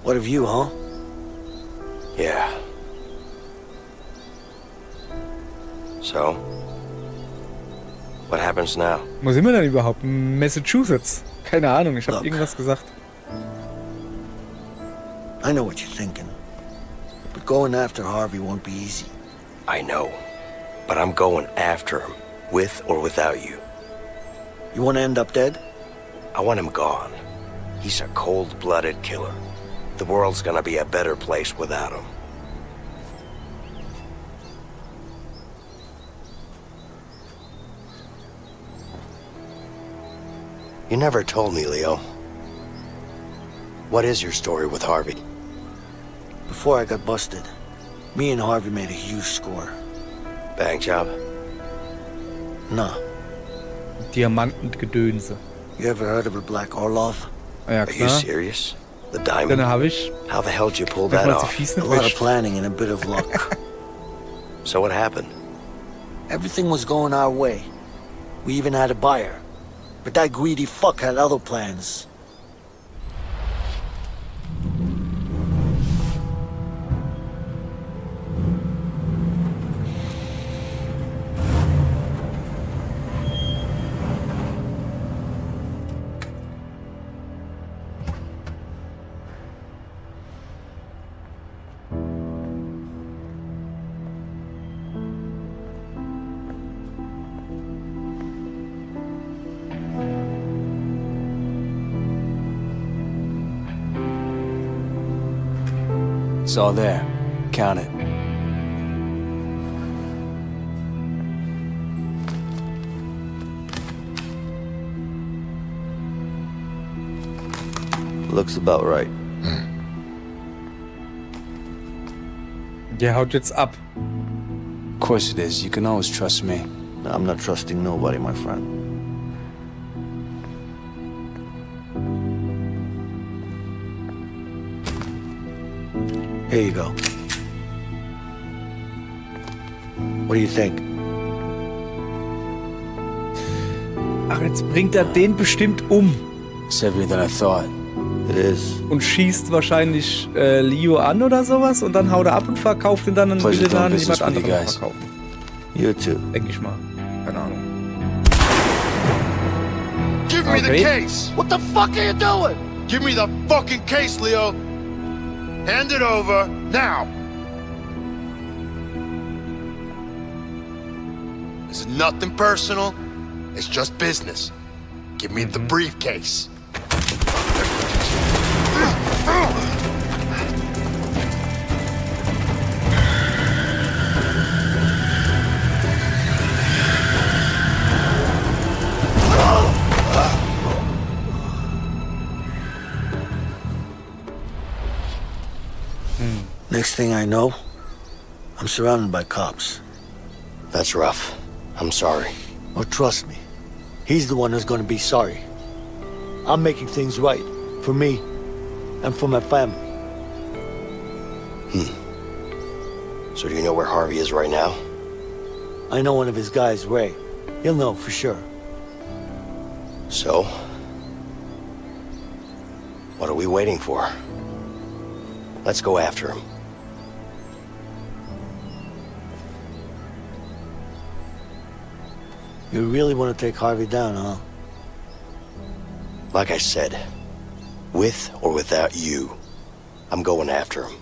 What of you, huh? Yeah. So? What happens now? Wo sind wir denn überhaupt? Massachusetts? Keine Ahnung, ich habe Look. irgendwas gesagt. I know what you're thinking. But going after Harvey won't be easy. I know. But I'm going after him, with or without you. You want to end up dead? I want him gone. He's a cold-blooded killer. The world's gonna be a better place without him. You never told me, Leo. What is your story with Harvey? Before I got busted, me and Harvey made a huge score. Bank job? Nah. Diamantengedönse. You ever heard of a Black Orlov? Ja, Are you klar. serious? The diamond? Dann habe ich. How the hell did you pull Manchmal that ist die off? Fies A nicht lot of recht. planning and a bit of luck. So what happened? Everything was going our way. We even had a buyer. But that greedy fuck had other plans. It's all there. Count it. Looks about right. Der haut jetzt ab. Of course it is. You can always trust me. I'm not trusting nobody, my friend. Here you go. What do you think? Ach, jetzt bringt er den bestimmt um. It's heavier than I thought. It is. Und schießt wahrscheinlich Leo an oder sowas und dann haut er ab und verkauft ihn dann und will Pleasure ihn dann doing jemand business with you anderem guys. verkaufen. You too. Denke ich mal. Keine Ahnung. Give me the Okay. case! What the fuck are you doing? Give me the fucking case, Leo! Hand it over, now! It's nothing personal, it's just business. Give me the briefcase. Next thing I know, I'm surrounded by cops. That's rough. I'm sorry. Oh, trust me. He's the one who's gonna be sorry. I'm making things right. For me. And for my family. So do you know where Harvey is right now? I know one of his guys, Ray. He'll know for sure. So? What are we waiting for? Let's go after him. You really want to take Harvey down, huh? Like I said, with or without you, I'm going after him.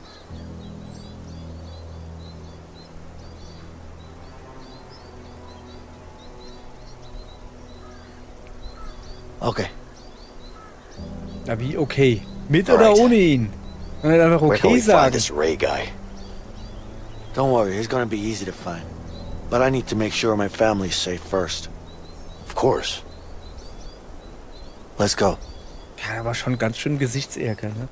Okay. Ja, wie okay? Mit Alright. oder ohne ihn? Kann er einfach Where can okay we find sagen? this Ray guy? Don't worry, he's gonna be easy to find. But I need to make sure my family's safe first. Of course. Let's go. Ja, aber schon ganz schön Gesichtsärger, ne?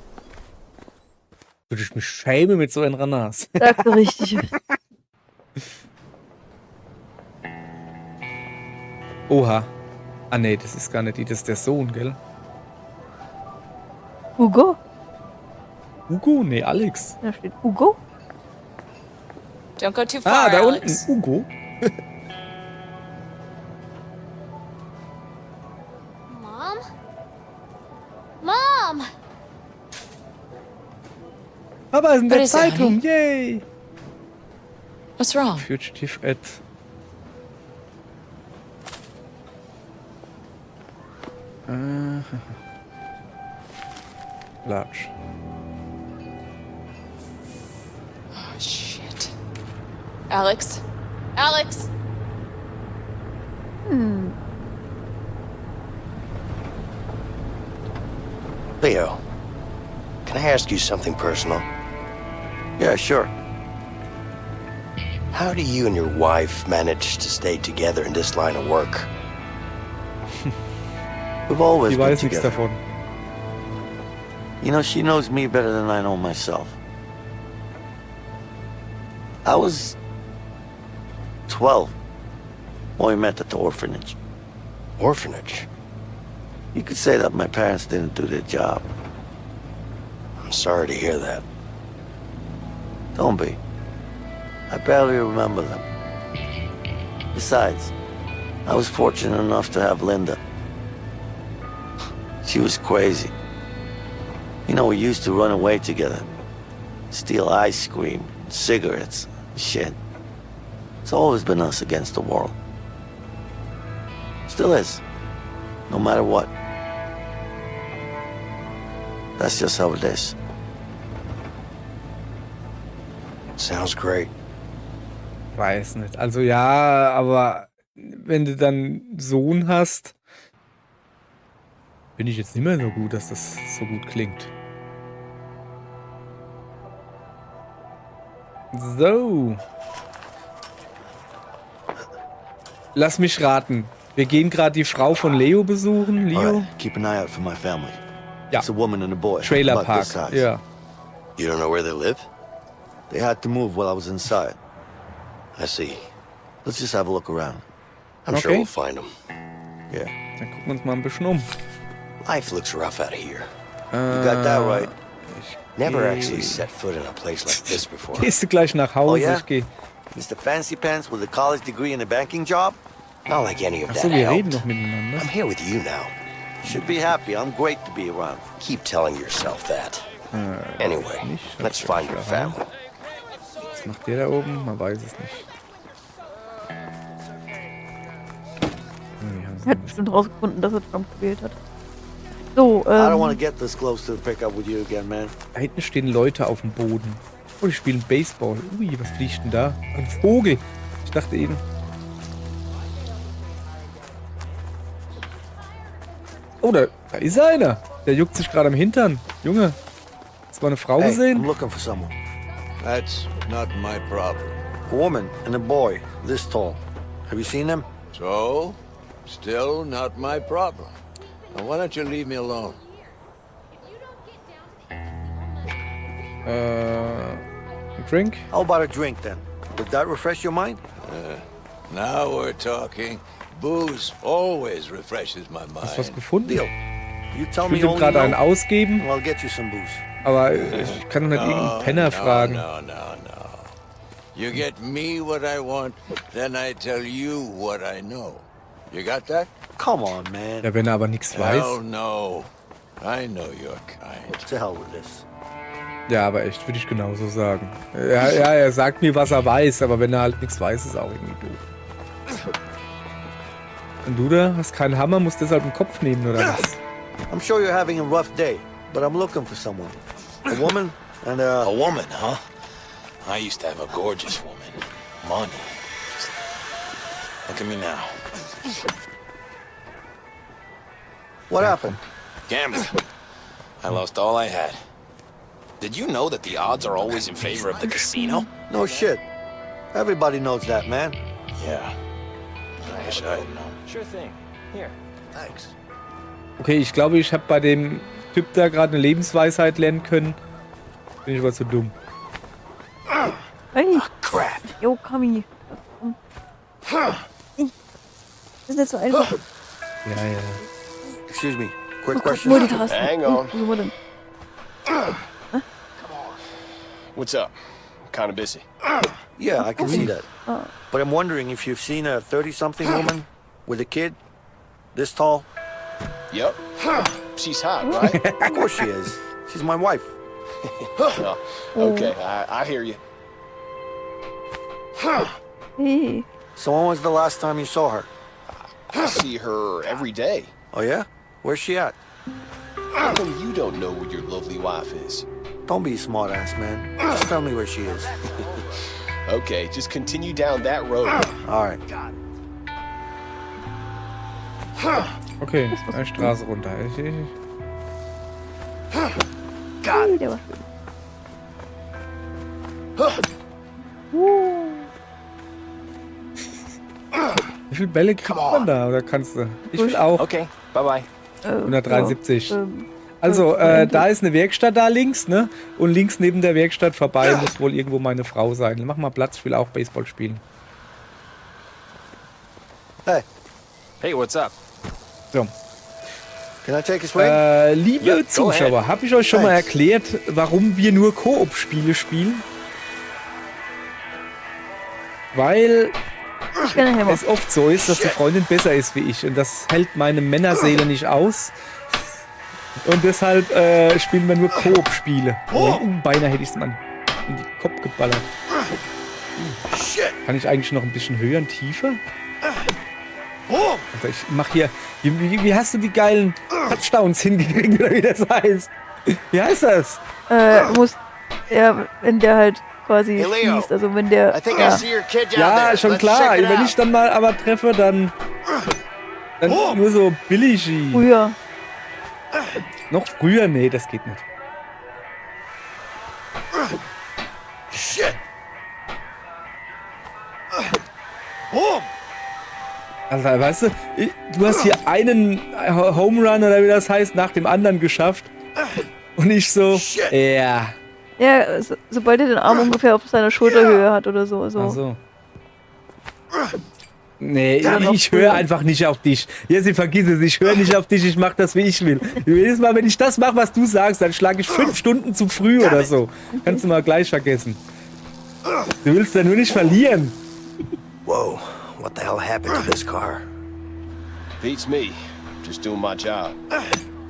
Würde ich mich schämen mit so einem Ranas. Sagst du richtig. Oha. Ah nee, das ist gar nicht die, das ist der Sohn, gell? Hugo? Hugo? Nee, Alex. Da steht Hugo. Don't go too Ah, far, da Alex. unten. Hugo. Mom? Mom! Aber ist in What der is it, Zeitung. honey? Yay. What's wrong? Fugitive at. Large. Oh, shit. Alex? Alex! Leo, can I ask you something personal? Yeah, sure. How do you and your wife manage to stay together in this line of work? We've always Die been weiß nichts together. davon. You know, she knows me better than I know myself. I was 12 when we met at the orphanage. Orphanage? You could say that my parents didn't do their job. I'm sorry to hear that. Don't be. I barely remember them. Besides, I was fortunate enough to have Linda. She was crazy. You know, we used to run away together. Steal ice cream, cigarettes, shit. It's always been us against the world. Still is. No matter what. That's just how it is. Sounds great. Weiß nicht. Also ja, aber wenn du dann einen Sohn hast, finde ich jetzt nicht mehr so gut, dass das so gut klingt. So. Lass mich raten. Wir gehen gerade die Frau von Leo besuchen. All Leo? right, keep an eye out for my family. Ja. It's a woman and a boy. Trailer about Park. this size. Ja. You don't know where they live? They had to move while I was inside. I see. Let's just have a look around. I'm sure Okay. we'll find them. Yeah. Dann gucken wir uns mal ein bisschen um. Life looks rough out of here. You got that right. Never actually set foot in a place like this before. Gehst du gleich nach Hause? Oh, ja? Ich gehe. Mr. Fancy Pants with a college degree and a banking job? Not like any of that Achso, wir reden helped. noch miteinander. I'm here with you now. Should be happy. I'm great to be around. Keep telling yourself that. Anyway, nicht. let's find your family. Was macht der da oben? Man weiß es nicht. Er hat bestimmt rausgefunden, dass er Trump gewählt hat. So, I don't want to get this close to the pickup with you again, man. Da hinten stehen Leute auf dem Boden. Oh, die spielen Baseball. Ui, was fliegt denn da? Ein Vogel. Ich dachte eben. Oh, da ist einer. Der juckt sich gerade am Hintern. Junge, hast du mal eine Frau Hey, I'm gesehen? looking for someone. That's not my problem. A woman and a boy, this tall. Have you seen them? So, still not my problem. Now, why don't you leave me alone? Drink? How about a drink then? Would that refresh your mind? Now we're talking. Booze always refreshes my Hast du was mind. gefunden? Deal. You tell Ich me will ihm only gerade einen no, ausgeben, and I'll get you some booze. aber ich kann doch nicht irgendeinen Penner fragen. No. You get me what I want, then I tell you what I know. You got that? Come on, man. Ja, wenn er aber nichts Hell weiß. no. I know your kind. To hell with this. Ja, aber echt, würde ich genauso sagen. Ja, er sagt mir, was er weiß, aber wenn er halt nichts weiß, ist auch irgendwie doof. Und du da hast keinen Hammer, musst deshalb einen Kopf nehmen, oder was? I'm sure you're having a rough day, but I'm looking for someone. A woman and A a... woman, huh? I used to have a gorgeous woman. Money. Just look at me now. What happened? Gambling. I lost all I had. Did you know that the odds are always in favor of the casino? No shit. Everybody knows that, man. Yeah. I wish I had known. Sure thing. Here. Thanks. Okay, ich glaube, ich habe bei dem Typ da gerade eine Lebensweisheit lernen können. Bin ich aber zu dumm. Hey, Crap. yo, Kami. Das ist nicht so einfach. Ja. Excuse me. Quick Oh Gott, question. Multitasking. Hang on. Wo sind wir denn? What's up? Kind of busy. Yeah, I can see that. But I'm wondering if you've seen a 30-something woman with a kid this tall. Yep. She's hot, right? Of course she is. She's my wife. Oh, okay, I hear you. Hey. So when was the last time you saw her? I see her every day. Oh, yeah? Where's she at? How come you don't know where your lovely wife is? Don't be a smartass, man. Just tell me where she is. Okay, just continue down that road. All right. Okay, eine Straße runter. Hey, der war Wie viele Bälle kriegt man da? Oder kannst du? Ich will auch. Okay, bye-bye. 173. Ja, Also, da ist eine Werkstatt da links, ne? Und links neben der Werkstatt vorbei muss wohl irgendwo meine Frau sein. Mach mal Platz, ich will auch Baseball spielen. Hey, Hey, what's up? So. can I take a swing? Liebe Ja, go Zuschauer, habe ich euch schon mal erklärt, warum wir nur Koop-Spiele spielen? Weil ich kann nachher mal. es oft so ist, dass die Freundin besser ist wie ich. Und das hält meine Männerseele nicht aus. Und deshalb spielen wir nur Koop-Spiele. Beinahe hätte ich es mal in den Kopf geballert. Kann ich eigentlich noch ein bisschen höher und tiefer? Also ich mach hier... Wie hast du die geilen Touchdowns hingekriegt, oder wie das heißt? Wie heißt das? Du musst, ja, wenn der halt quasi Hey, Leo. schießt, also wenn der, I think I ja, see your kid down Ja, there. schon Let's klar. check it Wenn out. ich dann mal aber treffe, dann nur so billig. früher. Noch früher? Nee, das geht nicht. Shit. Boom. Also, weißt du, du hast hier einen Home Run oder wie das heißt, nach dem anderen geschafft. Und ich so, ja. Ja, sobald er den Arm ungefähr auf seiner Schulterhöhe hat oder so. Ach so. Nee, noch ich früher. höre einfach nicht auf dich. Jesse, vergiss es, ich höre nicht auf dich, ich mach das, wie ich will. Jedes Mal, wenn ich das mache, was du sagst, dann schlage ich 5 Stunden zu früh oder so. Kannst du mal gleich vergessen. Du willst ja nur nicht verlieren. Whoa, what the hell happened to this car? Beats me. Just doing my job.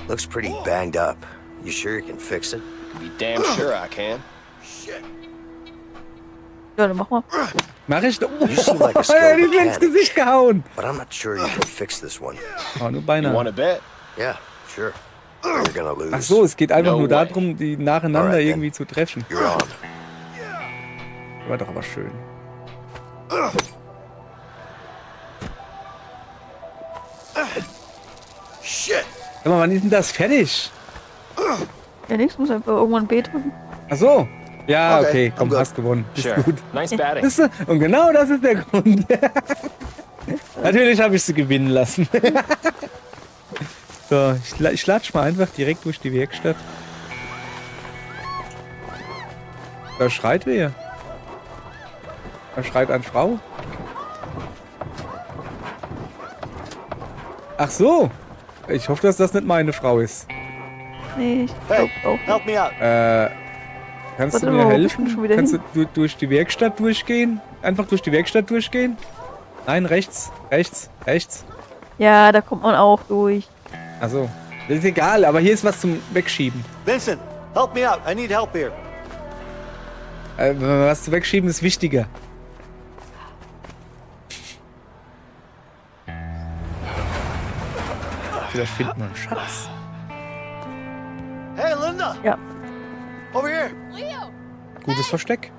Looks pretty banged up. You sure you can fix it? Be damn sure I can. Ja, dann mach mal. Mach ich doch. You seem like a Die skilled ist mir ins mechanic, Gesicht gehauen. but I'm not sure you can fix this one. Oh, nur You beinahe. want to bet? Yeah, sure. But you're gonna lose. Ach so, es geht einfach No nur way. darum, die nacheinander Alright, then. irgendwie zu treffen. You're on. War doch aber schön. Shit. Sag mal, wann ist denn das fertig? Ja, nix, muss einfach irgendwann B drücken. Ach so. Ja, Okay, okay, komm, I'm good. hast gewonnen. Bist Sure. gut. Nice batting. Siehst du? Und genau das ist der Grund. Natürlich habe ich sie gewinnen lassen. So, ich latsch mal einfach direkt durch die Werkstatt. Da schreit wer? Da schreit eine Frau. Ach so. Ich hoffe, dass das nicht meine Frau ist. Nee, ich Hey, glaub auch. help me out. Kannst Warte du mir mal, wo bist helfen? du schon wieder Kannst hin? du durch die Werkstatt durchgehen? Einfach durch die Werkstatt durchgehen? Nein, rechts, rechts, rechts. Ja, da kommt man auch durch. Also, das ist egal, aber hier ist was zum Wegschieben. Vincent, help me out. I need help here. Was zu wegschieben ist wichtiger. Vielleicht findet man einen Schatz. Hey, Linda. Ja. Over here. Leo! Gutes Versteck.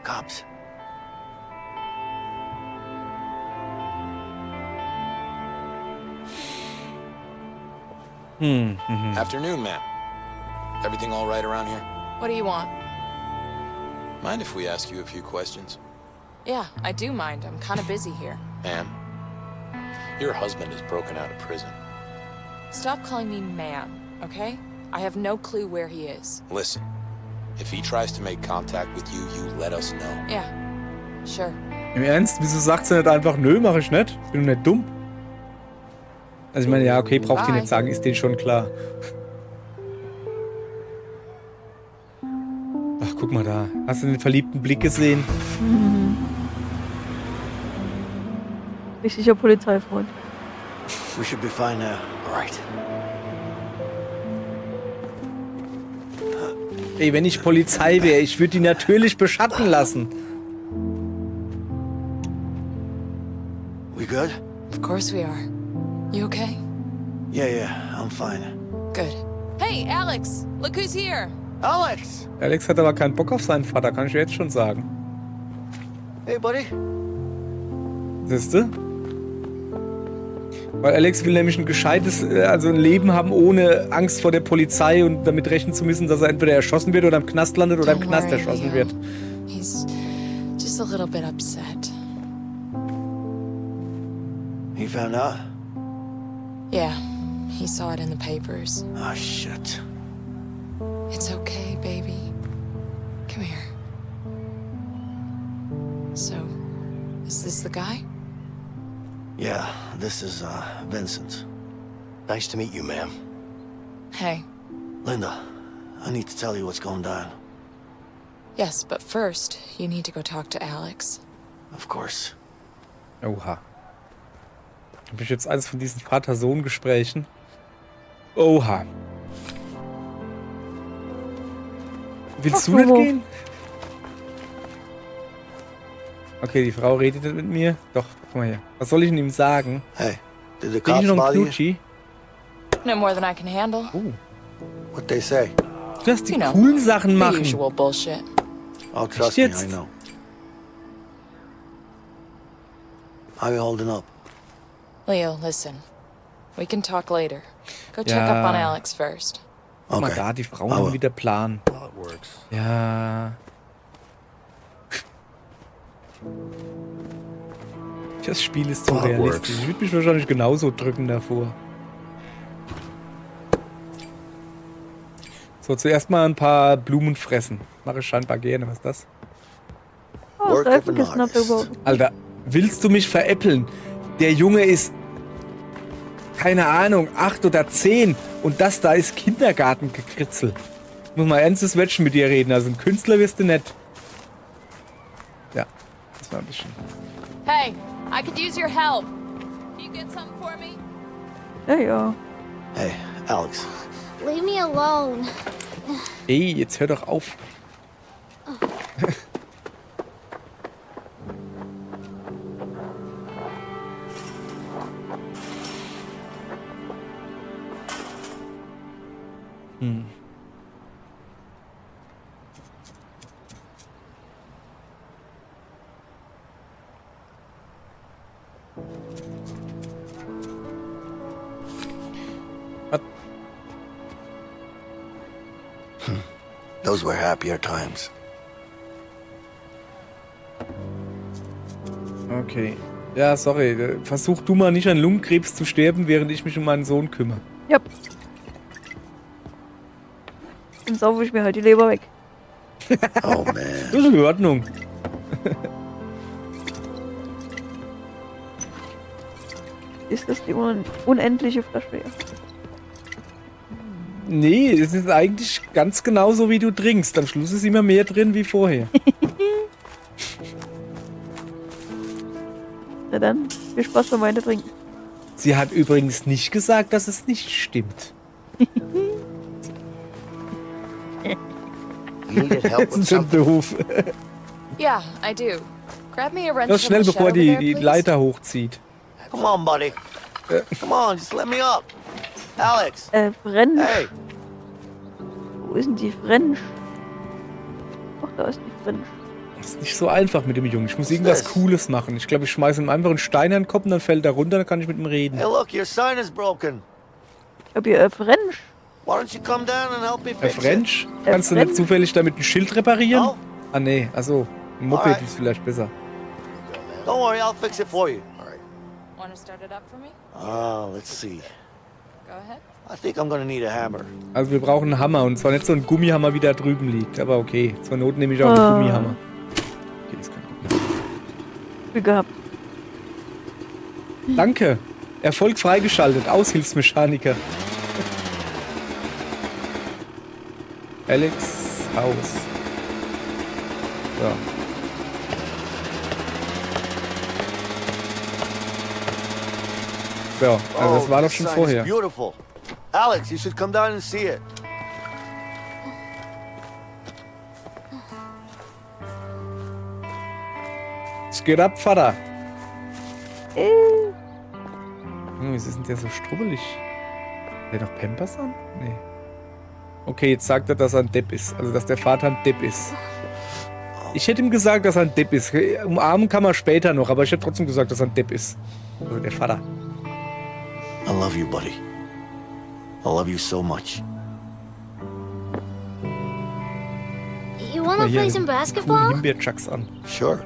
Cops. Afternoon, ma'am. Everything all right around here? What do you want? Mind if we ask you a few questions? Yeah, I do mind. I'm kind of busy here. Ma'am, your husband is broken out of prison. Stop calling me ma'am, okay? I have no clue where he is. Listen, if he tries to make contact with you, you let us know. Yeah, sure. Im Ernst? Wieso sagt sie nicht einfach, nö, mach ich nicht? Ich bin doch nicht dumm. Also ich meine, ja, okay, braucht ihr nicht sagen, ist denen schon klar. Ach, guck mal da. Hast du den verliebten Blick gesehen? Richtiger Polizeifreund. We should be fine now. Right. Ey, wenn ich Polizei wäre, ich würde die natürlich beschatten lassen. We good? Of course we are. You okay? Yeah, I'm fine. Good. Hey, Alex! Look who's here! Alex! Alex hat aber keinen Bock auf seinen Vater, kann ich dir jetzt schon sagen. Hey, buddy. Siehst du? Weil Alex will nämlich ein gescheites, also ein Leben haben ohne Angst vor der Polizei und damit rechnen zu müssen, dass er entweder erschossen wird oder im Knast landet oder im Don't Knast worry, erschossen Leo. wird. He's just a little bit upset. He found out? Yeah, he saw it in the papers. Oh, shit. It's okay, baby. Come here. So, is this the guy? Yeah, this is, Vincent. Nice to meet you, ma'am. Hey. Linda, I need to tell you what's going down. Yes, but first, you need to go talk to Alex. Of course. Oha. Habe ich jetzt eines von diesen Vater-Sohn-Gesprächen? Oha. Willst du nicht gehen? Okay, die Frau redet mit mir. Doch, guck mal hier. Was soll ich denn ihm sagen? Hey, did the Bin ich cops noch ein bother you? Knutschi? No more than I can handle. What they say? Du hast die You know, coolen Sachen The machen. usual bullshit. Oh, trust me, I jetzt? know. How you holding up? Leo, listen. We can talk later. Go check up on Ja. Alex first. Guck mal Okay. da, die Frauen Aber- haben wieder Plan. Well, it works. Ja. Das Spiel ist so Oh, it realistisch. works. Ich würde mich wahrscheinlich genauso drücken davor. So, zuerst mal ein paar Blumen fressen. Mache ich scheinbar gerne. Was ist das? Oh, Work of an Seifenkissen habt ihr artist. überhaupt. Alter, willst du mich veräppeln? Der Junge ist, keine Ahnung, 8 oder 10 und das da ist Kindergartengekritzel. Ich muss mal ernstes Wetschen mit dir reden. Also ein Künstler wirst du nicht. Ja, das war ein bisschen... Hey, I could use your help. Can you get something for me? Ja. Hey, Alex. Leave me alone. Ey, jetzt hör doch auf. Was? Those were happier times. Okay. Ja, sorry. Versuch du mal nicht an Lungenkrebs zu sterben, während ich mich um meinen Sohn kümmere. Ja. Dann saufe ich mir halt die Leber weg. Oh, man. Das ist in Ordnung. Ist das die unendliche Flasche? Ja. Nee, es ist eigentlich ganz genau so, wie du trinkst. Am Schluss ist immer mehr drin wie vorher. Na dann, viel Spaß beim Weiter trinken. Sie hat übrigens nicht gesagt, dass es nicht stimmt. You needed help Das with ist ein something? Beruf. Yeah, I do. Grab me a wrench Das from schnell, the bevor shed over die there, die please. Leiter hochzieht. Come on, buddy. Come on, just let me up. Alex. French. Hey. Wo ist denn die French? Ach, da ist die French. Das ist nicht so einfach mit dem Jungen. Ich muss irgendwas das? Cooles machen. Ich glaube, ich schmeiße ihm einfach einen Stein an den Kopf und dann fällt er runter, dann kann ich mit ihm reden. Hey, look, your sign is broken. Ich hab hier French. Why don't you come down and help me Herr fix it? French, kannst du nicht French? zufällig damit ein Schild reparieren? No? Ah, nee. Achso. Ein Moped Alright. ist vielleicht besser. Don't worry, I'll fix it for you. Want to start it up for me? Let's see. Go ahead. I think I'm gonna need a hammer. Also wir brauchen einen Hammer und zwar nicht so ein Gummihammer, wie da drüben liegt. Aber okay, zur Not nehme ich auch einen Gummihammer. Okay, ist kein Problem. Glück gehabt. Danke. Erfolg freigeschaltet. Aushilfsmechaniker. Alex Haus. So. So, also das war doch this schon sign vorher. is beautiful. Alex, you should come down and see it. Es geht ab, Vater. Wieso ist denn der so strubbelig? Hat der noch Pampers an? Nee. Okay, jetzt sagt er, dass er ein Depp ist. Also, dass der Vater ein Depp ist. Ich hätte ihm gesagt, dass er ein Depp ist. Umarmen kann man später noch, aber ich hätte trotzdem gesagt, dass er ein Depp ist. Also, der Vater. I love you, buddy. I love you so much. You wanna Guck mal, play some coolen basketball? Himbeer-Chucks an. Sure.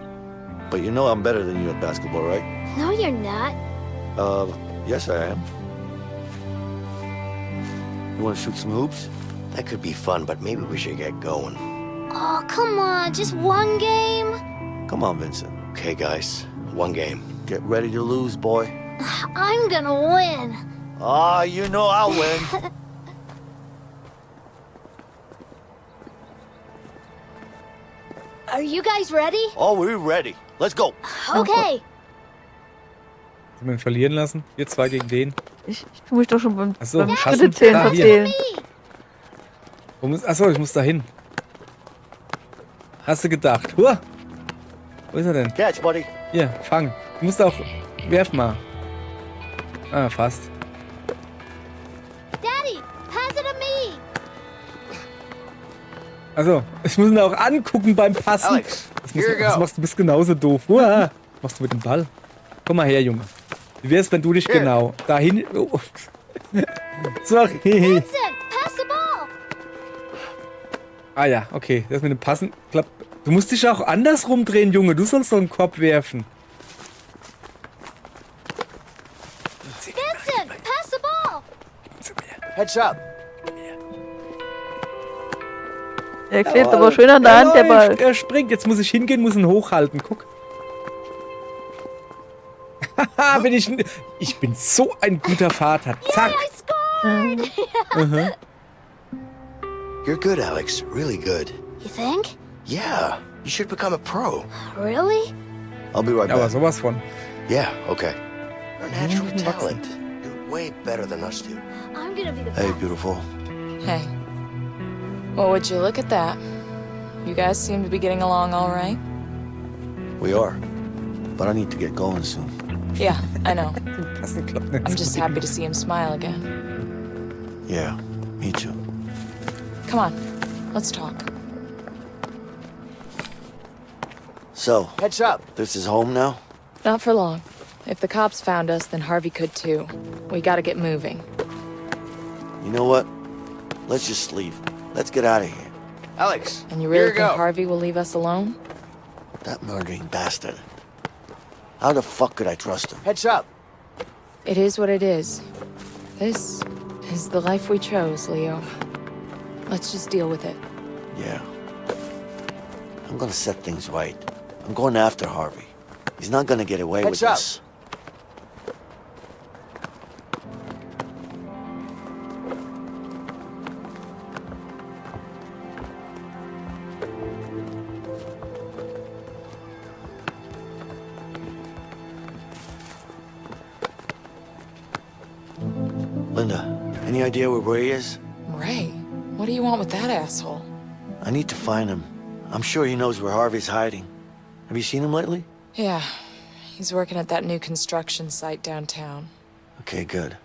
But you know I'm better than you at basketball, right? No, you're not. Yes I am. You wanna shoot some hoops? That could be fun, but maybe we should get going. Oh, come on, just one game? Come on, Vincent. Okay, guys. One game. Get ready to lose, boy. I'm gonna win. Ah, you know I'll win. Are you guys ready? Oh, we're ready. Let's go. Okay. Sollen wir ihn verlieren lassen? Wir zwei gegen den. Ich tue mich doch schon beim, Achso, beim passen. Schrittezählen Da, hier. verzählen. Achso, ich muss da hin. Hast du gedacht? Hua! Wo ist er denn? Catch, buddy. Hier, fang. Du musst auch... Werf mal. Ah, fast. Daddy, pass it to me. Also, ich muss ihn auch angucken beim Passen. Alex, here you Das go. machst du, bist genauso doof. Uah, was machst du mit dem Ball? Komm mal her, Junge. Wie wär's, wenn du dich Here. genau dahin... Oh. Sorry. Vincent, pass the ball. Ah ja, okay. Das mit dem Passen klappt. Du musst dich auch andersrum drehen, Junge. Du sollst doch einen Korb werfen. Vincent, pass the ball. Heads up. Er klebt aber schön an der Hand, der Ball. Er springt. Jetzt muss ich hingehen, muss ihn hochhalten. Guck. Haha, ich bin so ein guter Vater. Zack. I scored. You're good, Alex. Really good. You think? Yeah, you should become a pro. Really? I'll be right Aber back. sowas von. Yeah, okay. You're a natural talent. You're way better than us two. I'm gonna be the Hey, best. beautiful. Hey. Well, would you look at that? You guys seem to be getting along all right. We are. But I need to get going soon. Yeah, I know. Passen klappt nicht I'm so just gut. happy to see him smile again. Yeah, me too. Come on, let's talk. So, Heads up. this is home now? Not for long. If the cops found us, then Harvey could too. We gotta get moving. You know what? Let's just leave. Let's get out of here. Alex, And you here really you think go. Harvey will leave us alone? That murdering bastard. How the fuck could I trust him? Heads up. It is what it is. This is the life we chose, Leo. Let's just deal with it. Yeah. I'm gonna set things right. I'm going after Harvey. He's not gonna get away with Heads up. this. Linda, any idea where Ray is? Ray, what do you want with that asshole? I need to find him. I'm sure he knows where Harvey's hiding. Have you seen him lately? Yeah, he's working at that new construction site downtown. Okay, good.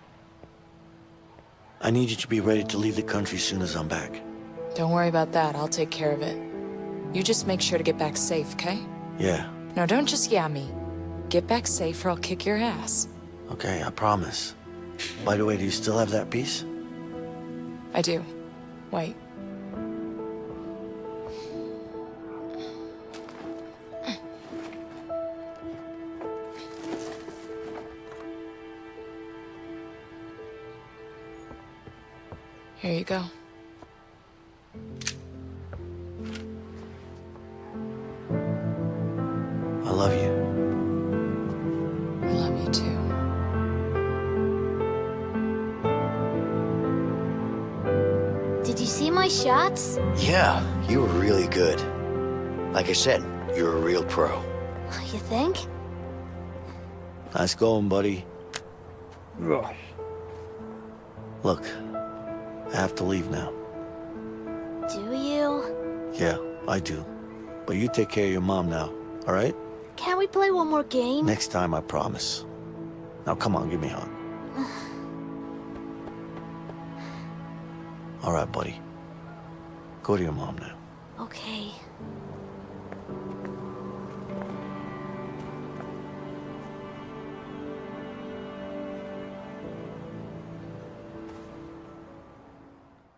I need you to be ready to leave the country as soon as I'm back. Don't worry about that, I'll take care of it. You just make sure to get back safe, okay? Yeah, No, don't just yeah me. Get back safe or I'll kick your ass. okay, I promise. By the way, do you still have that piece? I do. Wait. Here you go. I love you. I love you too. Did you see my shots? Yeah, you were really good. Like I said, you're a real pro. You think? Nice going, buddy. So. Look, I have to leave now. Do you? Yeah, I do. But you take care of your mom now, all right? Can we play one more game? Next time, I promise. Now, come on, give me a hug. All right, buddy. Go to your mom now. Okay.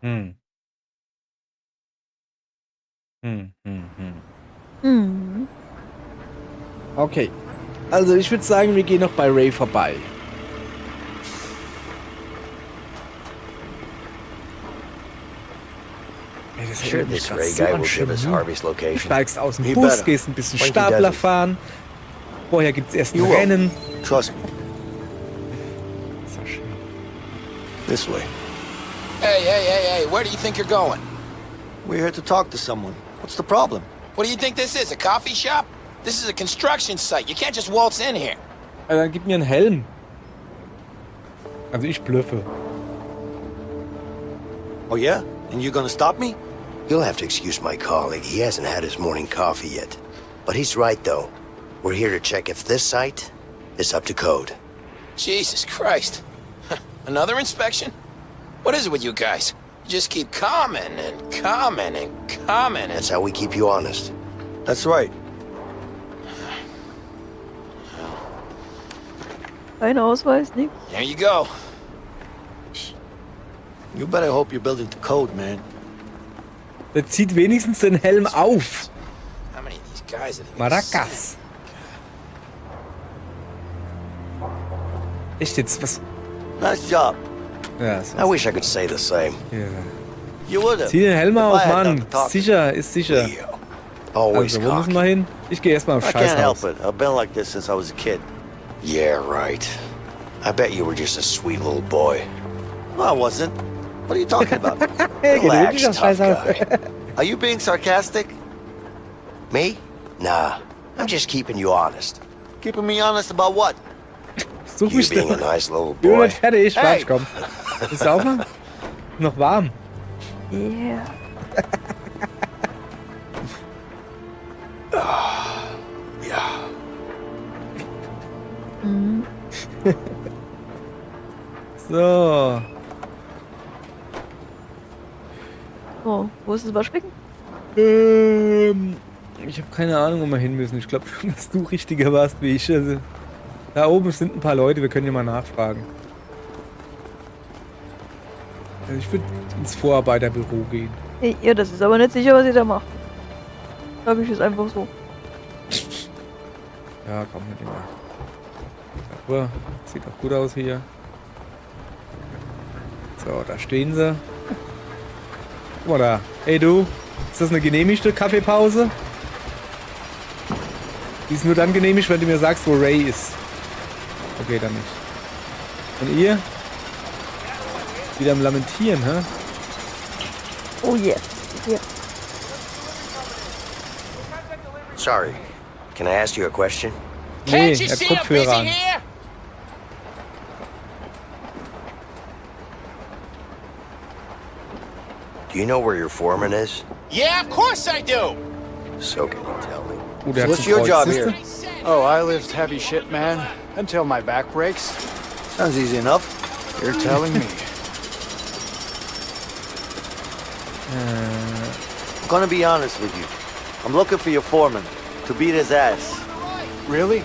Hm. Hm. Okay. Also ich würde sagen, wir gehen noch bei Ray vorbei. Ey, das Sure, erinnert mich this grad Ray so guy an will give us Chemie. Harvey's Du location. steigst aus dem He Bus, better. gehst ein bisschen When he Stapler doesn't. fahren. Vorher gibt es erst ein You will. Rennen. Trust me. So schön. This way. Hey, where do you think you're going? We're here to talk to someone. What's the problem? What do you think this is, a coffee shop? This is a construction site. You can't just waltz in here. Also dann gib mir einen Helm. Also ich blöffe. Oh, yeah? And you're gonna stop me? You'll have to excuse my colleague. He hasn't had his morning coffee yet. But he's right, though. We're here to check if this site is up to code. Jesus Christ. Another inspection? What is it with you guys? You just keep coming and coming and coming That's and... how we keep you honest. That's right. Kein Ausweis, nix. There you go. You better hope you're building to code, man. Der zieht wenigstens den Helm auf. How many of these guys are they gonna send? Maracas. Echt jetzt? Was? Nice job. Ja, so. I wish I could say the same. Ja. You would have. Zieh den Helm auf, If I had Mann. done the talking. Sicher, ist sicher. Leo. Always Also, wo müssen wir cocky. hin? Ich gehe erstmal auf I can't help Scheißhaus. it. I've been like this since I was a kid. Yeah, right. I bet you were just a sweet little boy. No, I wasn't. What are you talking about? Hey, geht Relax, wirklich aufs tough Scheißhaus. guy. Are you being sarcastic? Me? Nah. I'm just keeping you honest. Keeping me honest about what? Such You mich being a doch. nice little Ich bin boy. nicht fertig. Hey. Warte, komm. Ist auch noch? Noch warm. Yeah. Ja. So. So, wo ist das Waschbecken? Ich habe keine Ahnung, wo wir hin müssen. Ich glaube schon, dass du richtiger warst wie ich. Also, da oben sind ein paar Leute, wir können ja mal nachfragen. Also ich würde ins Vorarbeiterbüro gehen. Ja, das ist aber nicht sicher, was ihr da macht. Sag ich jetzt einfach so. Ja, komm mit dem mal. Aber sieht auch gut aus hier. So, da stehen sie. Guck mal da. Hey du, ist das eine genehmigte Kaffeepause? Die ist nur dann genehmigt, wenn du mir sagst, wo Ray ist. Okay, dann nicht. Und ihr? Wieder am Lamentieren, hä? Oh yeah. Ja. Sorry. Can I ask you a question? Nee, Can't you er hat see I'm Kopfhörer busy an. here? Do you know where your foreman is? Yeah, of course I do. So can you tell me? Oh, der hat What's ein your Kreuz, job siehste? here? Oh, I lift heavy shit, man. Until my back breaks. Sounds easy enough. You're telling me. I'm gonna be honest with you. I'm looking for your foreman to beat his ass, Really?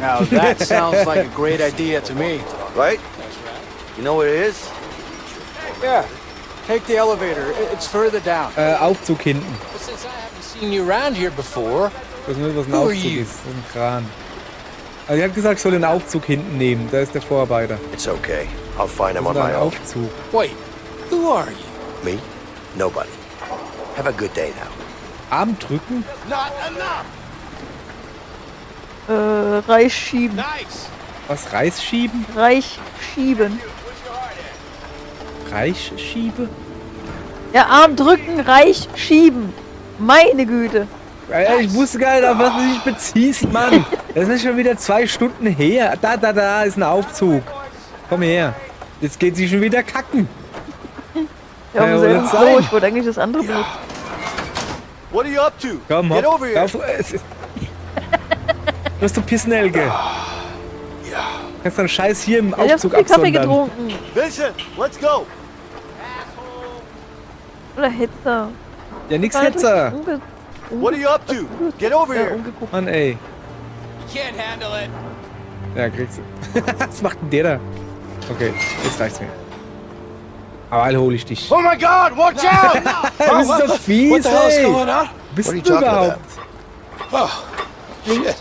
Now that sounds like a great idea to me. right? You know where it is? Yeah. Take the elevator. It's further down. Aufzug hinten. Since I haven't seen you around here before, Ich weiß nicht, was ein Who are Aufzug you? ist. Das ist ein Kran. Also, er hat gesagt, ich soll den Aufzug hinten nehmen. Da ist der Vorarbeiter. It's okay. I'll find him Das on ist my ein own. Aufzug. wait, who are you? Me? Nobody. Have a good day now. Arm drücken? Not enough. Reich schieben. Nice. Was? Reis schieben? Reich schieben. Reich schiebe? Ja, Arm drücken, reich schieben. Meine Güte. Ich wusste gar nicht, auf was du dich beziehst, Mann. Das ist schon wieder 2 Stunden her. Da ist ein Aufzug. Komm her. Jetzt geht sie schon wieder kacken. Ja, Ja, aber oder selbst so, sein. ich wollte eigentlich das andere benutzen. What are you up to? Komm, Get hopp. over here. Du hast du Pissnelke. Ja. Kannst deinen Scheiß hier im Ich hab Aufzug viel Kaffee absondern. getrunken. Vincent, let's go. Oder Hetzer. Ja, nix Warte, Hetzer. What are you up to? Get over Ja, here. umgeguckt. Mann, ey. You can't handle it. Ja, kriegst du. Was macht denn der da? Okay, jetzt reicht's mir. Aber alle hol ich dich. Oh my God! Watch out! Du bist doch fies, What the hell's ey. going on? Bist What are you du talking überhaupt? Oh, shit.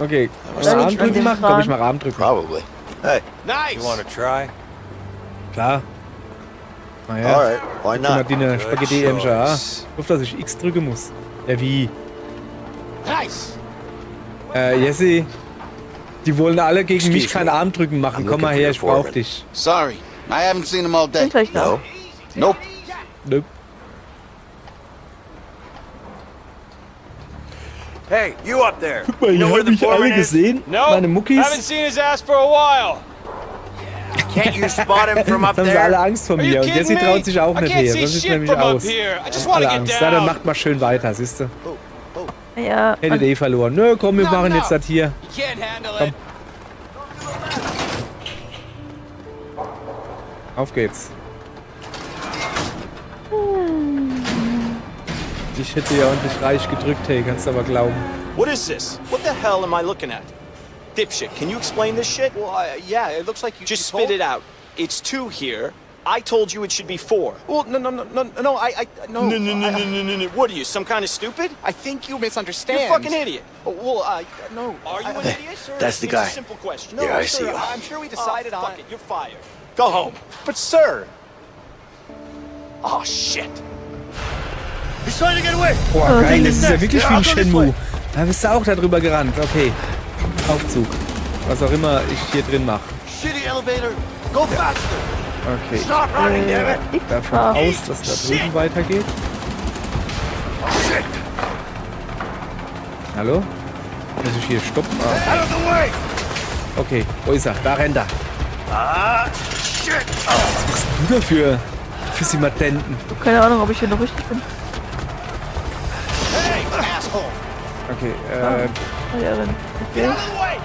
Okay, Da mal liegt Arm an drücken dem machen? Komm, Kran. ich mach Arm drücken. Probably. Hey, Nice. You want to try? Klar. Naja, Alright, why guck mal, not? Dine Spaghetti MJA. choice. Auf, dass ich X drücken muss. Ja, wie? Nice. Jesse. Die wollen alle gegen mich Excuse kein me. Armdrücken machen. I'm Komm mal looking her, for ich your brauch foreman. dich. Sorry, I haven't seen him all Bin day. gleich da. no? Nope. Nope. Hey, you up there? Guck mal, hier hab ich alle gesehen. Meine Muckis. seen his ass for a while. Can't you spot him from up Jetzt haben sie alle there? Angst vor Are you mir. Und kidding Jesse me? traut sich auch I nicht can't her. see Das sieht shit nämlich from up aus. here. I just Haben wanna alle get Angst. Ja, dann down. macht mal schön weiter, siehst du? Ja, Hättet eh verloren. Nö, komm, wir No, machen no. jetzt das hier. You can't handle Komm. it. Auf geht's. Ich hätte ja ordentlich reich gedrückt, hey, kannst du aber glauben. What is this? What the hell am I looking at? Dipshit, can you explain this shit? Well, yeah, it looks like you Just spit it out. It's 2 here. I told you it should be 4. Well, no, no. No. What are you, some kind of stupid? I think you misunderstand. You're a fucking idiot. Well, no. Are you an Hey, idiot, sir? that's the It's guy. a simple question. Yeah, I see sir, you. I'm sure we decided on fuck it. You're fired. Go home. But sir, Oh, shit. he's trying to get away. Boah, geil, das ist ja wirklich wie ein I'll go this Shenmue. way. Da bist du auch da drüber gerannt. Okay. Aufzug. Was auch immer ich hier drin mache. Shitty elevator. Go faster. Okay. Stop running, damn it. Ich davon aus, dass da drüben weitergeht. Hallo? Muss ich hier stoppen? Ah, Out of the way. okay, wo ist er? Da rennt er. Shit. Was machst du da für Simatenten? keine Ahnung, ob ich hier noch richtig bin. Hey, asshole. Okay, Ah, ja, dann. Okay. Out of the way.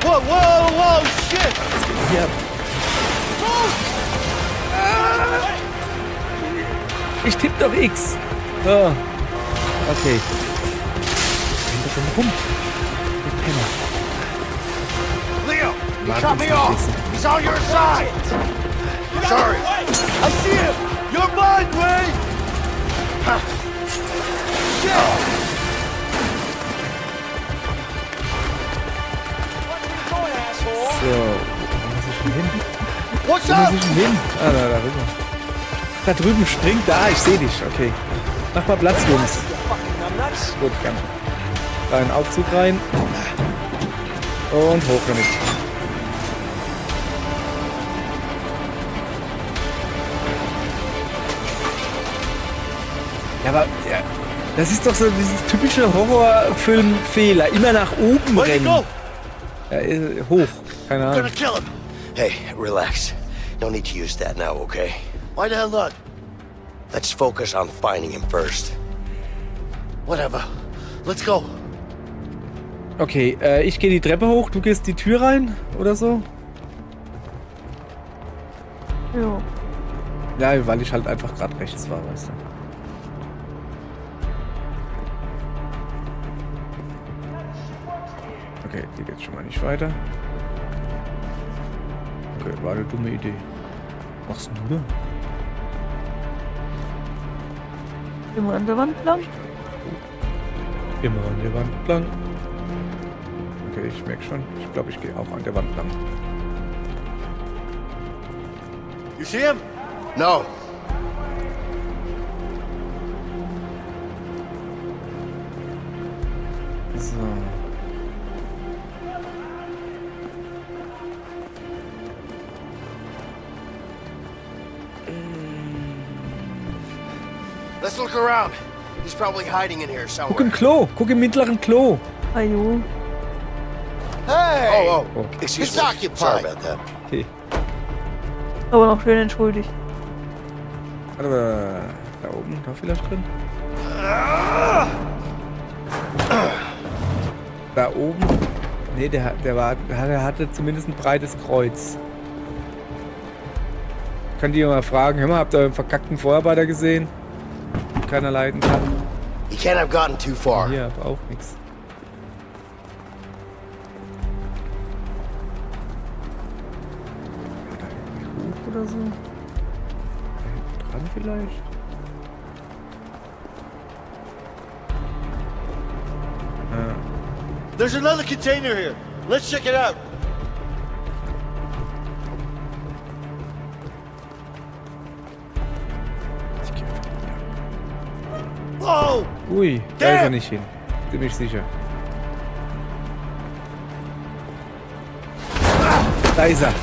Whoa, shit. hier. Ich tipp doch X. So. Okay. Rennt er rum. Der Penner. Leo, he Warte, cut ist me off. nicht wissen. He's on your side. Sorry. I see him. You're mine, Ray. So, wo muss ich denn hin? What's Wo up? muss ich denn hin? Ah, da rüber. Da drüben springt. Da, ich sehe dich. Okay. Mach mal Platz, Jungs. Gut, danke. Da in den Aufzug rein. Und hoch damit. Ja, aber ja, das ist doch so dieses typische Horrorfilm-Fehler. Immer nach oben Where'd he rennen. go? Ja, hoch. Keine I'm Ahnung. gonna kill him. Hey, relax. No need to use that now, okay? Why the hell not? Let's focus on finding him first. Whatever. Let's go. Okay, ich gehe die Treppe hoch, du gehst die Tür rein oder so? Jo. Ja, weil ich halt einfach gerade rechts war, weißt du. Okay, hier geht's schon mal nicht weiter. Okay, war eine dumme Idee. Was machst du da? Immer an der Wand lang. Immer an der Wand lang. Okay, ich merke schon. Ich glaube, ich gehe auch an der Wand lang. You see him? No. So. Let's look around. He's probably hiding in here Guck somewhere. im Klo. Guck im mittleren Klo. Ajo. Hey! Oh, Oh. excuse It's me. occupied. Sorry about that. Okay. Aber noch schön entschuldigt. Warte mal. Da oben, da vielleicht drin? Da oben. Nee, der hatte zumindest ein breites Kreuz. Ich kann die mal fragen, hör mal, habt ihr einen verkackten Vorarbeiter gesehen? Den keiner leiten kann. He can't have gotten too far. Hier, aber auch nichts. Da irgendwie hoch oder so? Da hinten dran vielleicht? Ah. There's another container here. Let's check it out. Ich geh einfach mal Whoa! lang. Ui, da ist er nicht hin. Ziemlich sicher. Da ist er.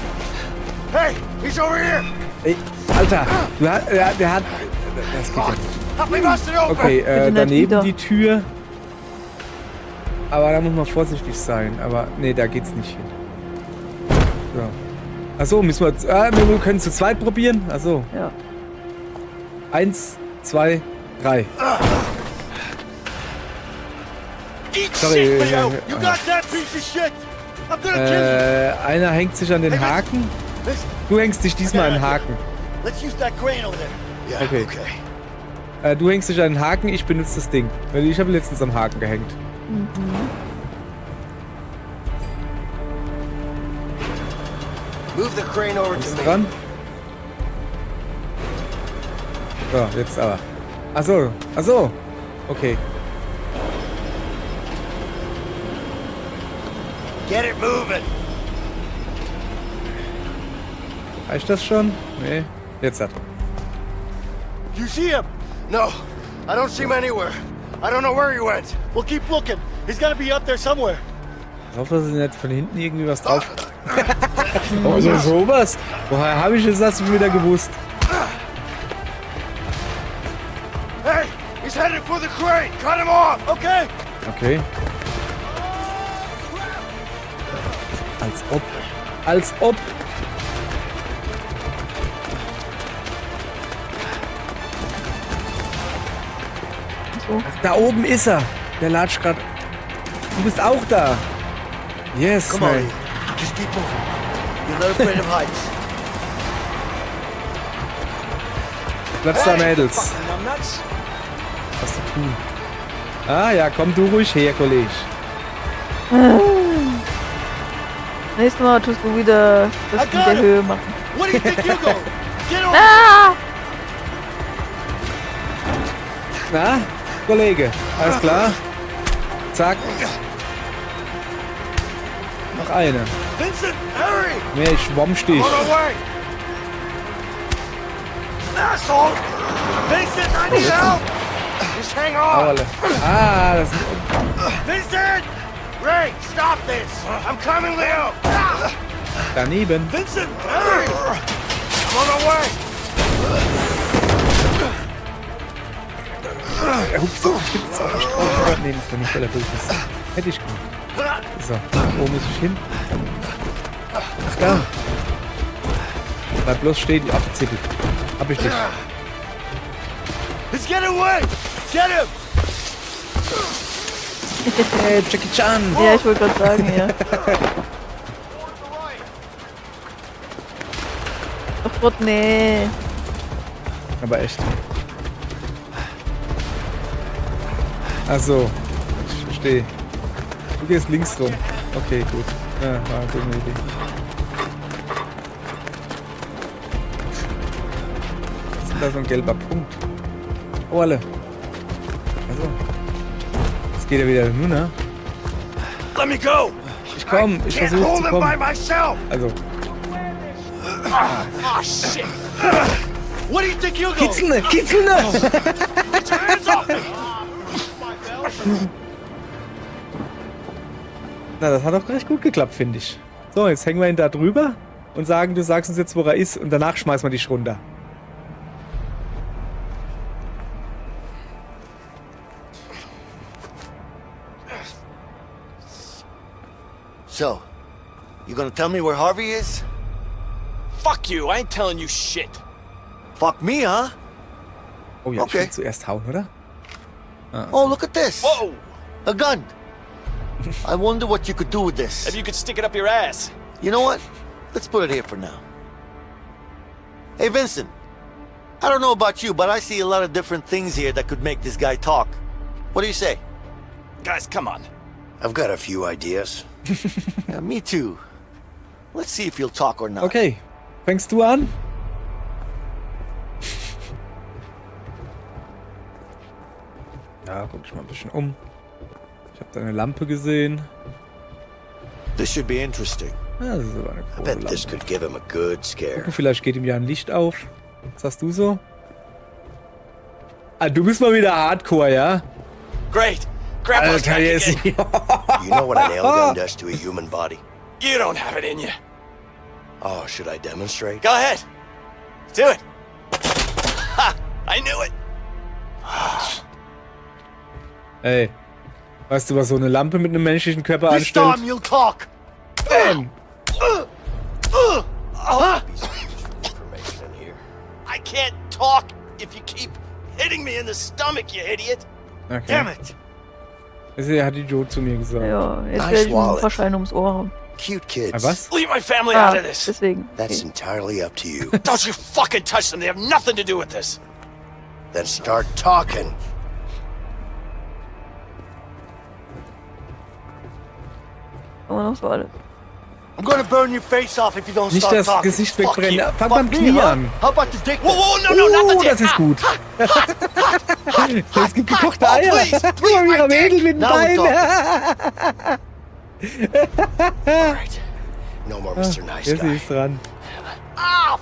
Hey, he's over here. Ey, Alter, der hat... Das geht ja nicht. Help me bust it open. Okay, Bitte nicht daneben wieder. die Tür. Aber da muss man vorsichtig sein. Aber nee, da geht's nicht hin. So. Achso, müssen wir... wir können zu zweit probieren. Achso. Ja. 1, 2, 3. Eat Sorry, shit, Leo. uh, You got that piece of shit. I'm gonna kill you. Einer hängt sich an den Haken. Listen, Du hängst dich diesmal an den Haken. let's use that crane over there. Yeah, Okay. okay. Du hängst dich an den Haken, ich benutze das Ding. Weil ich habe letztens am Haken gehängt. Move the crane over Bist to du me. dran? So, jetzt aber. Achso, achso. Okay. Get it moving. Reicht das schon? Nee. Jetzt hat. You see him? No, I don't see him anywhere. I don't know where he went. Well, keep looking. He's gotta be up there somewhere. Ich hoffe, dass nicht von hinten irgendwie was drauf. Oh, so sowas? Woher habe ich das schon wieder gewusst? Hey, he's headed for the crane. Cut him off. Okay. Okay. Als ob. Als ob. So. Ach, da oben ist er. Der latscht gerade. Du bist auch da. Yes, Come on, man. Leo. Just keep moving. You're not afraid of heights. Bleibst da, Mädels. Was zu tun. Ah ja, komm du ruhig her, Kollege. Nächstes Mal tust du wieder das in der Höhe machen. What do you think you go? Get on. Ah! Na, Kollege, alles klar? Zack. Noch eine. Vincent, hurry. Mehr Schwammstich. On our way. Asshole. Vincent, I need help. Just hang on. Auerle. Ah, das ist... Vincent. Ray, stop this. I'm coming, Leo. Daneben. Vincent, hurry. I'm on our way. Er hupft so spitz auf den Strauch. Nee, das war nicht, weil er durch ist. Hätte ich gemacht. So, wo muss ich hin? Ach, da. Bleib bloß stehen, die Affenzippel. Hab ich dich. He's getting away. Get him. Hey, Jackie Chan. Ja, ich wollte gerade sagen, ja. Ach Gott, nee. Aber echt. Ach so. Ich verstehe. Du gehst links rum. Okay, gut. Ja, war eine dumme Idee. Was ist denn da so ein gelber Punkt? Oh, alle. Also. Jetzt geht er wieder nur, ne? Let me go. Ich komm, ich Can't versuche hold zu him by kommen. myself. Also, Oh shit. What do you think you go? kitzelne, kitzelne! Get your hands off me. Na, das hat doch recht gut geklappt, finde ich. So, jetzt hängen wir ihn da drüber und sagen, du sagst uns jetzt, wo er ist und danach schmeißen wir dich runter. So, you gonna tell me where Harvey is? Fuck you, I ain't telling you shit. Fuck me, huh? Oh ja, Okay. ich will zuerst hauen, oder? Oh, look at this. Whoa! A gun. I wonder what you could do with this. Maybe you could stick it up your ass. You know what? Let's put it here for now. Hey, Vincent. I don't know about you, but I see a lot of different things here that could make this guy talk. What do you say? Guys, come on. I've got a few ideas. Yeah, me too. Let's see if he'll talk or not. Okay, fängst du an? Ja, guck ich mal ein bisschen um. Ich habe da eine Lampe gesehen. This should be interesting. Ja, das ist aber eine I große bet this Lampe. could give him a good scare. Gucken, vielleicht geht ihm ja ein Licht auf. Was hast du so? Ah, du bist mal wieder Hardcore, ja? Great. Grandpa's Alter, back jetzt. again. You know what a nail gun does to a human body? You don't have it in you. Oh, should I demonstrate? Go ahead. Do it. Ha! I knew it. Ey, weißt du, was so eine Lampe mit einem menschlichen Körper This time anstellt? you'll talk. Bam! Information in here. I can't talk if you keep hitting me in the stomach, you idiot. Okay. Damn it. Das hat die Joe zu mir gesagt. Ja, jetzt Nice werde ich ihm wallet. wahrscheinlich ums Ohr hauen. Cute kids. Ah, was? Leave my family Ah, out of this. deswegen. That's Okay. entirely up to you. Don't you fucking touch them. They have nothing to do with this. Then start talking. Aber noch so alles. I'm gonna burn your face off if you don't Nicht start das talking. Gesicht Fuck wegbrennen. you. Fang Fuck beim me, Knie huh? an. How about the dick? Whoa, whoa, no, not the dick. Das ist gut. Es gibt gekochte Eier. please, Guck mal, wie ihre Mädel mit dem Now we're Bein. All right. No more Mr. Nice Jetzt Guy. ist dran.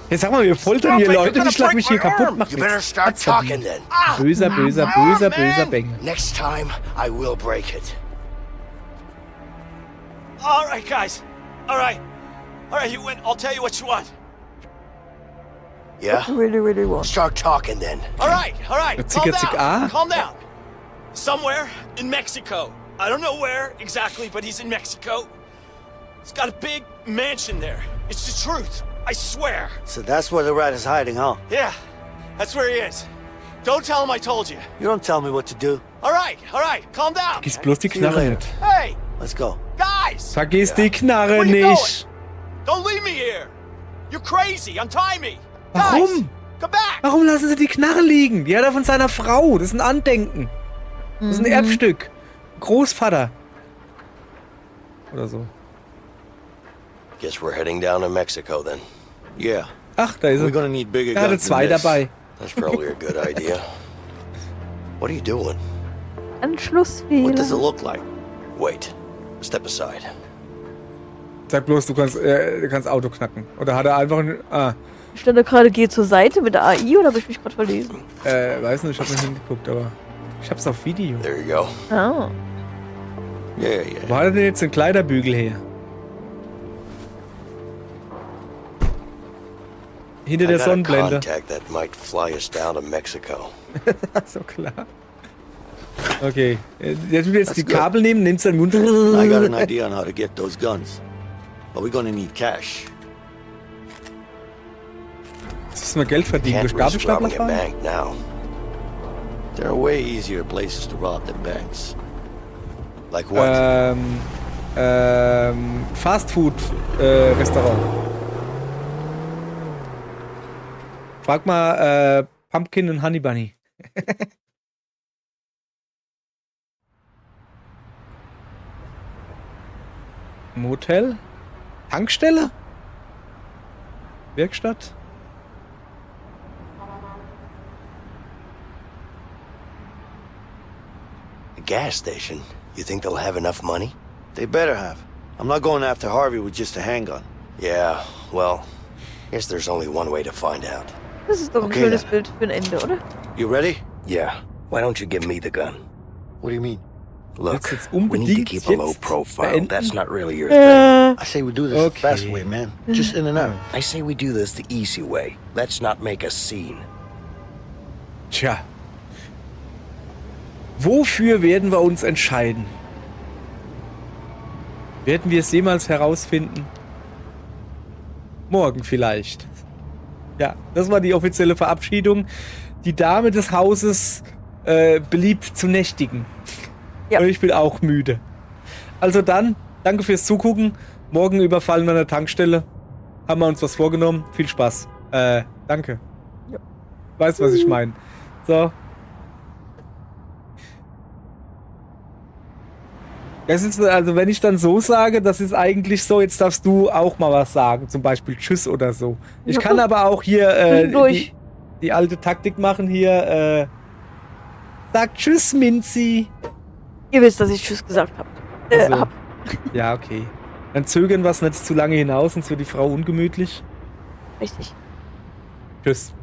Jetzt sag mal, wir foltern hier Leute, die schlagen mich hier kaputt. Macht You better nichts. start talking then. Böser, böser, böser, böser Bengel. Next time, I will break it. All right, guys. All right. All right, you win. I'll tell you what you want. Yeah? Really, really want. Start talking then. All right, all right. Calm Zicka, zick, ah. down. Calm down. Somewhere in Mexico. I don't know where exactly, but he's in Mexico. He's got a big mansion there. It's the truth. I swear. So that's where the rat is hiding, huh? Yeah, that's where he is. Don't tell him I told you. You don't tell me what to do. All right, calm down. Vergiss bloß die See you Knarre later. nicht. Hey, Let's go. guys, Vergiss die Knarre Where you nicht. don't leave me here. You're crazy. Untie me. Warum? Guys, come back. Warum lassen sie die Knarre liegen? Die hat er von seiner Frau. Das ist ein Andenken. Das ist ein Erbstück. Großvater. Oder so. Guess we're heading down to Mexico then. Yeah. Ach, da ist We're er. gonna need bigger Er hatte guns than 2 this. dabei. That's probably a good idea. What are you doing? What does it Anschlussfehler. look like? Wait. Step aside. Sag bloß, du kannst Auto knacken. Oder hat er einfach ein... Ah, Ich stand da gerade, geh zur Seite mit der AI oder habe ich mich gerade verlesen? weiß nicht, ich hab nicht hingeguckt, aber... Ich hab's auf Video. There you go. Ah. Yeah, yeah. Wo hat er denn jetzt den Kleiderbügel her? Hinter I der got a Sonnenblende. contact that might fly us down to Mexico. So klar. Okay. Der tut jetzt That's die good. Kabel nehmen, nimmt seinen Mund. I got an idea on how to get those guns. But we're gonna need cash. Jetzt müssen wir Geld verdienen. Can't Durch risk Gabelstapler robbing a fahren? bank now. There are way easier places to rob than banks. Like what? Fastfood Restaurant. Frag mal Pumpkin und Honey Bunny. Motel? Tankstelle? Werkstatt? A gas station. You think they'll have enough money? They better have. I'm not going after Harvey with just a handgun. Yeah, well, guess there's only one way to find out. Das ist doch ein Okay, schönes dann. Bild für ein Ende, oder? You ready? Yeah. Why don't you give me the gun? What do you mean? Look, Jetzt we need to unbedingt keep a low jetzt profile. beenden? That's not really your thing. I say we do this the Okay. fast way, man. Just in and out. I say we do this the easy way. Let's not make a scene. Tja. Wofür werden wir uns entscheiden? Werden wir es jemals herausfinden? Morgen vielleicht. Ja, das war die offizielle Verabschiedung. Die Dame des Hauses beliebt zu nächtigen. Ja. Und ich bin auch müde. Also dann, danke fürs Zugucken. Morgen überfallen wir an der Tankstelle. Haben wir uns was vorgenommen. Viel Spaß. Danke. Ja. Weißt, was ich meine. So. Das ist, also wenn ich dann so sage, das ist eigentlich so, jetzt darfst du auch mal was sagen. Zum Beispiel Tschüss oder so. Ich Ja. kann aber auch hier Zwischendurch. die alte Taktik machen hier. Sag Tschüss, Minzi. Ihr wisst, dass ich Tschüss gesagt habe. Also, ja, okay. Dann zögern wir es nicht zu lange hinaus, sonst wird die Frau ungemütlich. Richtig. Tschüss.